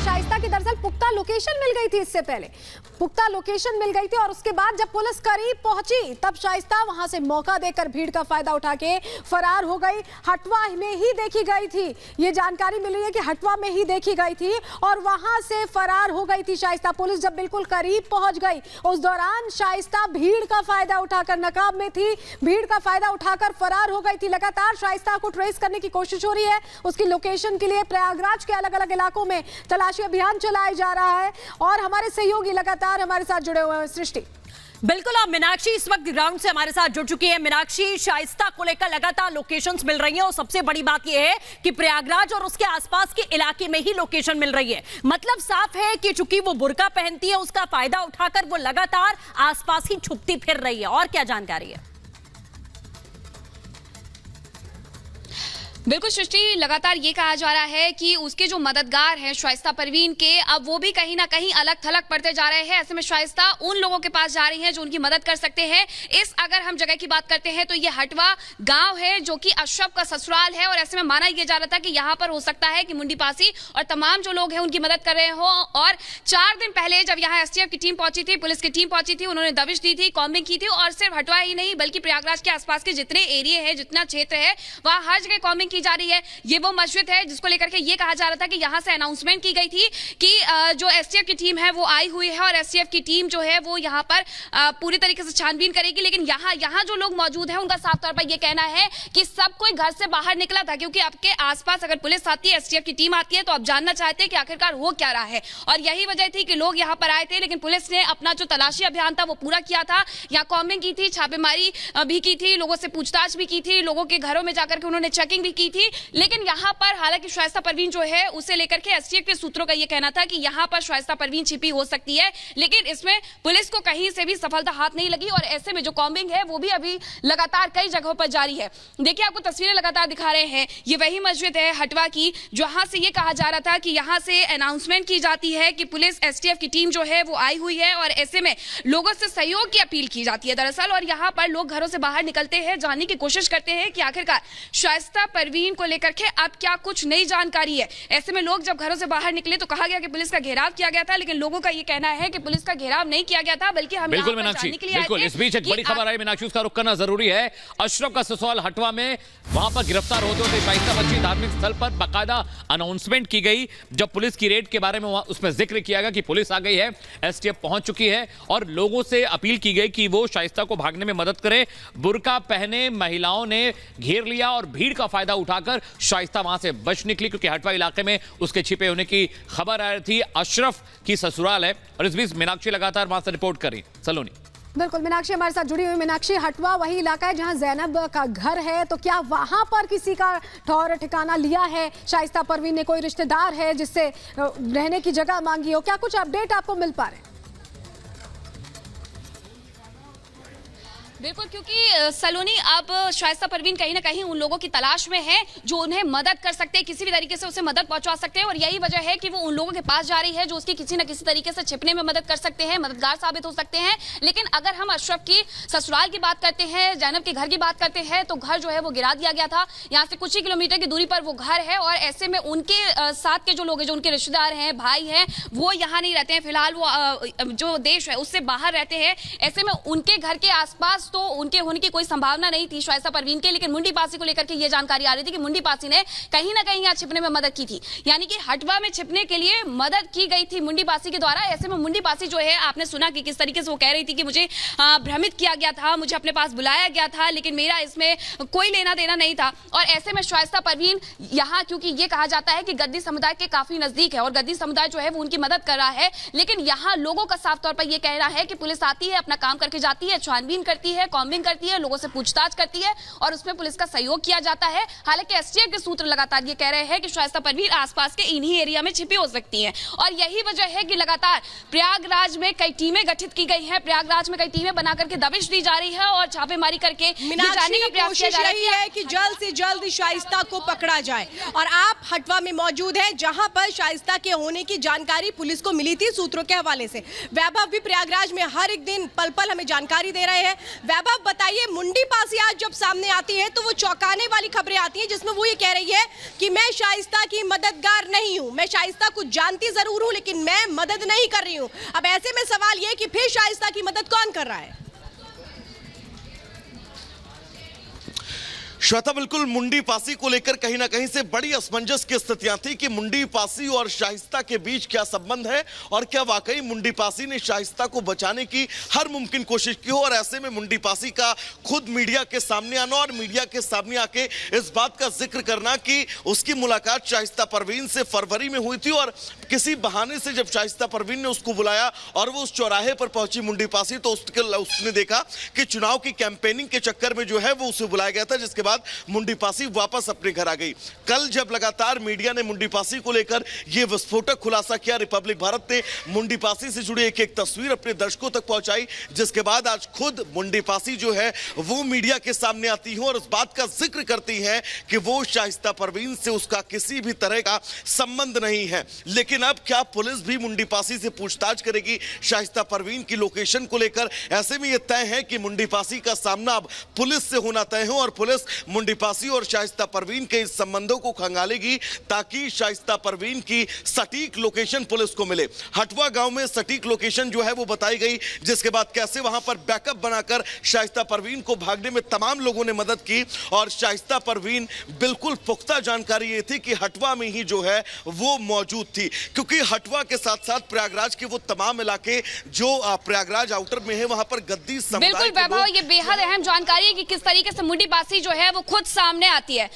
शाइस्ता की दरअसल पुख्ता लोकेशन मिल गई थी। इससे पहले पुख्ता लोकेशन मिल गई थी और उसके बाद जब पुलिस करीब पहुंची तब शाइस्ता वहां से मौका देकर भीड़ का फायदा उठा के फरार हो गई। हटवा में ही देखी गई थी, ये जानकारी मिल रही है कि हटवा में ही देखी गई थी और वहां से फरार हो गई थी शाइस्ता। पुलिस जब बिल्कुल करीब पहुंच गई उस दौरान शाइस्ता भीड़ का फायदा उठाकर, नकाब में थी, भीड़ का फायदा उठाकर फरार हो गई थी। लगातार शाइस्ता को ट्रेस करने की कोशिश हो रही है। उसकी लोकेशन के लिए प्रयागराज के अलग अलग इलाकों में तलाशी अभियान चलाया जा रहा है और हमारे सहयोगी लगातार हमारे साथ जुड़े हुए हैं। सृष्टि, बिल्कुल, आप मीनाक्षी इस वक्त ग्राउंड से हमारे साथ जुड़ चुकी है। मीनाक्षी, शाइस्ता को लेकर लगातार लोकेशंस मिल रही हैं और सबसे बड़ी बात यह है कि प्रयागराज और उसके आसपास के इलाके में ही लोकेशन मिल रही है। मतलब साफ है कि चूंकि वो बुर्का पहनती है उसका फायदा उठाकर वो लगातार आसपास ही छुपती फिर रही है। और क्या जानकारी है? बिल्कुल सृष्टि, लगातार ये कहा जा रहा है कि उसके जो मददगार हैं शाइस्ता परवीन के, अब वो भी कहीं ना कहीं अलग थलग पड़ते जा रहे हैं। ऐसे में शाइस्ता उन लोगों के पास जा रही हैं जो उनकी मदद कर सकते हैं। अगर हम जगह की बात करते हैं तो ये हटवा गांव है जो कि अशरफ का ससुराल है और ऐसे में माना यह जा रहा था कि यहाँ पर हो सकता है कि मुंडी पासी और तमाम जो लोग हैं उनकी मदद कर रहे हो। और 4 दिन पहले जब यहाँ एसटीएफ की टीम पहुंची थी, पुलिस की टीम पहुंची थी, उन्होंने दबिश दी थी, कॉम्बिंग की थी और सिर्फ हटवा ही नहीं बल्कि प्रयागराज के आसपास के जितने एरिया है, जितना क्षेत्र है, वहां हर जगह कॉम्बिंग की जा रही है। ये वो मस्जिद है जिसको लेकर के ये कहा जा रहा था कि यहां से अनाउंसमेंट की गई थी कि जो एसटीएफ की टीम है वो आई हुई है और एसटीएफ की टीम जो है वो यहां पर पूरी तरीके से छानबीन करेगी। लेकिन यहां जो लोग मौजूद हैं उनका साफ तौर पर यह कहना है कि सब कोई घर से बाहर निकला था, क्योंकि आपके आसपास अगर पुलिस आती है, एसटीएफ की टीम आती है, तो आप जानना चाहते हैं कि आखिरकार हो क्या रहा है। और यही वजह थी कि लोग यहां पर आए थे। लेकिन पुलिस ने अपना जो तलाशी अभियान था वो पूरा किया था। यहाँ कॉम्बिंग की थी, छापेमारी भी की थी, लोगों से पूछताछ भी की थी, लोगों के घरों में जाकर के उन्होंने चेकिंग भी की थी। लेकिन यहाँ पर हालांकि शाइस्ता परवीन जो है उसे लेकर के एसटीएफ के सूत्रों का यह कहना था कि यहाँ पर शाइस्ता परवीन छिपी हो सकती है, लेकिन इसमें पुलिस को कहीं से भी सफलता हाथ नहीं लगी। और ऐसे में जो कॉम्बिंग है वो भी अभी लगातार कई जगहों पर जारी है। देखिए, आपको तस्वीरें लगातार दिखा रहे हैं। ये वही मस्जिद है हटवा की जहां से ये कहा जा रहा था कि यहां से अनाउंसमेंट की जाती है कि पुलिस एसटीएफ की टीम जो है वो आई हुई है और ऐसे में लोगों से सहयोग की अपील की जाती है दरअसल। और यहाँ पर लोग घरों से बाहर निकलते हैं, जानने की कोशिश करते हैं कि आखिरकार शाइस्ता परवीन को लेकर के अब क्या कुछ नई जानकारी है। ऐसे में लोग जब घरों से बाहर निकले तो कहा गया कि पुलिस का घेराव किया गया था, लेकिन लोगों का ये कहना है कि पुलिस का घेराव नहीं किया गया था, बल्कि हम बिल्कुल मीनाक्षी, बिल्कुल इस बीच एक बड़ी खबर आई मीनाक्षी, उसका रुख करना जरूरी है। अशरफ का ससुराल हटवा में, वहां पर गिरफ्तार होते होते शाइस्ता बच्ची धार्मिक स्थल पर बाकायदा अनाउंसमेंट की गई। जब पुलिस की रेड के बारे में उसमें जिक्र किया गया कि पुलिस आ गई है, एसटीएफ पहुंच चुकी है और लोगों से अपील की गई कि वो शाइस्ता को भागने में मदद करें। बुर्का पहने महिलाओं ने घेर लिया और भीड़ का फायदा उठाकर शाइस्ता वहां से बच निकली, क्योंकि हटवा इलाके में उसके छिपे होने की खबर आ रही थी। अशरफ की ससुराल है और इस बीच मीनाक्षी लगातार वहां से रिपोर्ट कर रही। सलोनी, बिल्कुल मीनाक्षी हमारे साथ जुड़ी हुई। मीनाक्षी, हटवा वही इलाका है जहां जैनब का घर है, तो क्या वहां पर किसी का ठौर ठिकाना लिया है शाइस्ता परवीन ने? कोई रिश्तेदार है जिससे रहने की जगह मांगी हो? क्या कुछ अपडेट आपको मिल पा रहे हैं? बिल्कुल, क्योंकि सलोनी अब शाइस्ता परवीन कहीं ना कहीं उन लोगों की तलाश में है जो उन्हें मदद कर सकते हैं, किसी भी तरीके से उसे मदद पहुंचा सकते हैं। और यही वजह है कि वो उन लोगों के पास जा रही है जो उसकी किसी न किसी तरीके से छिपने में मदद कर सकते हैं, मददगार साबित हो सकते हैं। लेकिन अगर हम अशरफ की ससुराल की बात करते हैं, जैनब के घर की बात करते हैं, तो घर जो है वो गिरा दिया गया था। यहाँ से कुछ ही किलोमीटर की दूरी पर वो घर है और ऐसे में उनके साथ के जो लोग हैं, जो उनके रिश्तेदार हैं, भाई हैं, वो यहाँ नहीं रहते हैं। फिलहाल वो जो देश है उससे बाहर रहते हैं। ऐसे में उनके घर के आसपास तो उनके होने की कोई संभावना नहीं थी शाइस्ता परवीन के। लेकिन मुंडी पासी को लेकर के ये जानकारी आ रही थी कि मुंडी पासी ने कहीं ना कहीं यहाँ छिपने में मदद की थी, यानी कि हटवा में छिपने के लिए मदद की गई थी मुंडी पासी के द्वारा। ऐसे में मुंडी पासी जो है, आपने सुना कि किस तरीके से वो कह रही थी कि मुझे भ्रमित किया गया था, मुझे अपने पास बुलाया गया था, लेकिन मेरा इसमें कोई लेना देना नहीं था। और ऐसे में शाइस्ता परवीन यहाँ, क्योंकि ये कहा जाता है कि गद्दी समुदाय के काफी नजदीक है और गद्दी समुदाय जो है वो उनकी मदद कर रहा है, लेकिन यहाँ लोगों का साफ तौर पर यह कहना है कि पुलिस आती है, अपना काम करके जाती है, छानबीन करती है, कॉम्बिंग करती है, लोगों से पूछताछ करती है और उसमें पुलिस का सहयोग किया जाता है। हालांकि एसटीएफ के सूत्र लगातार ये कह रहे हैं कि शाइस्ता परवीन आसपास के इन्हीं एरिया में छिपी हो सकती है। और यही वजह है कि लगातार प्रयागराज में कई टीमें गठित की गई हैं, प्रयागराज में कई टीमें बनाकर के दबिश दी जा रही है और छापेमारी करके ये जानने का प्रयास किया जा रहा है कि जल्द से जल्द शाइस्ता को पकड़ा जाए। और आप हटवा में मौजूद हैं जहां पर शाइस्ता के होने की जानकारी पुलिस को मिली थी सूत्रों के हवाले से। वैभव भी प्रयागराज में हर एक दिन पल पल हमें जानकारी दे रहे हैं। वैभव बताइए, मुंडी पासी आज जब सामने आती है तो वो चौंकाने वाली खबरें आती हैं जिसमें वो ये कह रही है कि मैं शाइस्ता की मददगार नहीं हूं, मैं शाइस्ता को जानती जरूर हूं लेकिन मैं मदद नहीं कर रही हूं। अब ऐसे में सवाल ये कि फिर शाइस्ता की मदद कौन कर रहा है? श्वेता, बिल्कुल मुंडी पासी को लेकर कहीं ना कहीं से बड़ी असमंजस की स्थितियां थी कि मुंडी पासी और शाइस्ता के बीच क्या संबंध है और क्या वाकई मुंडी पासी ने शाइस्ता को बचाने की हर मुमकिन कोशिश की हो। और ऐसे में मुंडी पासी का खुद मीडिया के सामने आना और मीडिया के सामने आके इस बात का जिक्र करना कि उसकी मुलाकात शाइस्ता परवीन से फरवरी में हुई थी और किसी बहाने से जब शाइस्ता परवीन ने उसको बुलाया और वो उस चौराहे पर पहुंची मुंडी पासी, तो उसने देखा कि चुनाव की कैंपेनिंग के चक्कर में जो है वो उसे बुलाया गया था, जिसके बाद मुंडी पासी वापस अपने घर आ गई। कल जब लगातार मीडिया ने मुंडी पासी को लेकर यह विस्फोटक खुलासा किया, रिपब्लिक भारत ने मुंडी पासी से जुड़ी एक तस्वीर अपने दर्शकों तक पहुंचाई, जिसके बाद आज खुद मुंडी पासी जो है वो मीडिया के सामने आती है और इस बात का जिक्र करती है कि वो शाइस्ता परवीन से उसका किसी भी तरह का संबंध नहीं है। लेकिन अब क्या पुलिस भी मुंडी पासी से पूछताछ करेगी शाइस्ता परवीन की लोकेशन को लेकर? ऐसे में यह तय है कि मुंडी पासी का सामना अब पुलिस से होना तय हो और पुलिस मुंडी पासी और शाइस्ता परवीन के इस संबंधों को खंगालेगी ताकि शाइस्ता परवीन की सटीक लोकेशन पुलिस को मिले। हटवा गांव में सटीक लोकेशन जो है वो बताई गई, जिसके बाद कैसे वहां पर बैकअप बनाकर शाइस्ता परवीन को भागने में तमाम लोगों ने मदद की और शाइस्ता परवीन बिल्कुल पुख्ता जानकारी ये थी कि हटवा में ही जो है वो मौजूद थी, क्योंकि हटवा के साथ साथ प्रयागराज के वो तमाम इलाके जो प्रयागराज आउटर में है वहां पर गद्दी समुदाय बिल्कुल वैभव, ये बेहद अहम जानकारी है कि किस तरीके से मुंडी पासी जो है वो खुद सामने आती है।